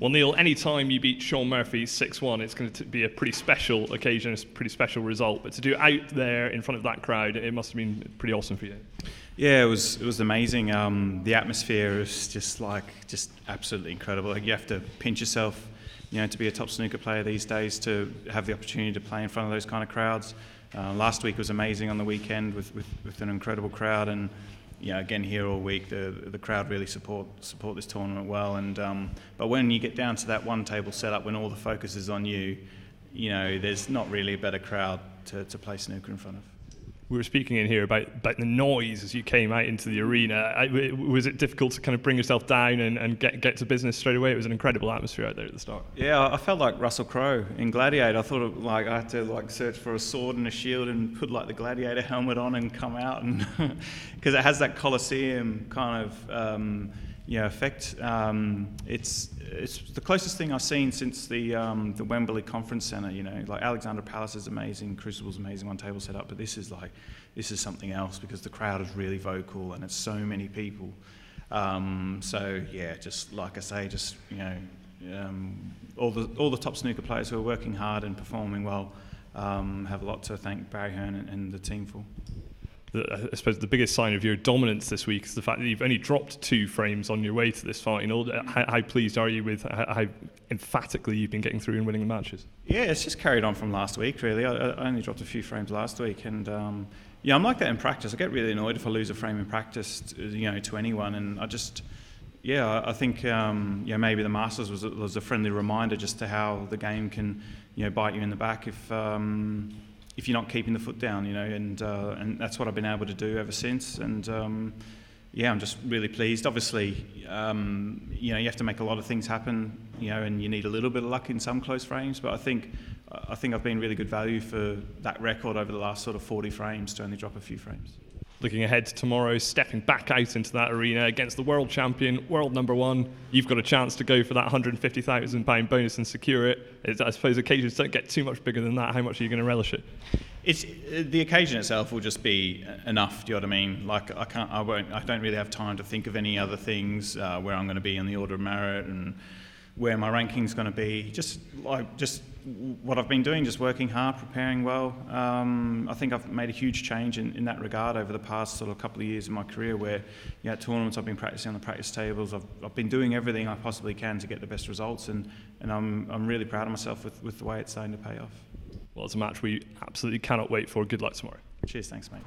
Well, Neil, any time you beat Sean Murphy 6-1, it's going to be a pretty special occasion, a pretty special result. But to do it out there in front of that crowd, it must have been pretty awesome for you. Yeah, it was amazing. The atmosphere is just absolutely incredible. Like, you have to pinch yourself, to be a top snooker player these days, to have the opportunity to play in front of those kind of crowds. Last week was amazing on the weekend with an incredible crowd, and again here all week the crowd really support this tournament well. And but when you get down to that one table setup, when all the focus is on you, there's not really a better crowd to play snooker in front of. We were speaking in here about the noise as you came out into the arena. Was it difficult to kind of bring yourself down and get to business straight away? It was an incredible atmosphere out there at the start. Yeah, I felt like Russell Crowe in Gladiator. I thought I had to search for a sword and a shield and put the Gladiator helmet on and come out, and because it has that Colosseum kind of effect. It's the closest thing I've seen since the Wembley Conference Centre. Like Alexandra Palace is amazing, Crucible's amazing, one table setup, but this is something else because the crowd is really vocal and it's so many people. So yeah, just like I say, all the top snooker players who are working hard and performing well have a lot to thank Barry Hearn and the team for. I suppose the biggest sign of your dominance this week is the fact that you've only dropped 2 frames on your way to this final. How pleased are you with how emphatically you've been getting through and winning the matches? Yeah, it's just carried on from last week, really. I only dropped a few frames last week, and I'm like that in practice. I get really annoyed if I lose a frame in practice, to anyone, and I think maybe the Masters was a friendly reminder just to how the game can bite you in the back if you're not keeping the foot down, and that's what I've been able to do ever since. And I'm just really pleased. Obviously, you have to make a lot of things happen, and you need a little bit of luck in some close frames. But I think I've been really good value for that record over the last sort of 40 frames to only drop a few frames. Looking ahead to tomorrow, stepping back out into that arena against the world champion, world number 1, you've got a chance to go for that £150,000 bonus and secure it. I suppose occasions don't get too much bigger than that. How much are you going to relish it? It's the occasion itself will just be enough. Do you know what I mean? Like I don't really have time to think of any other things where I'm going to be in the order of merit and where my ranking's going to be. Just what I've been doing, just working hard, preparing well. I think I've made a huge change in that regard over the past sort of couple of years in my career where, at tournaments I've been practicing on the practice tables. I've been doing everything I possibly can to get the best results, and I'm really proud of myself with the way it's starting to pay off. Well, it's a match we absolutely cannot wait for. Good luck tomorrow. Cheers, thanks, mate.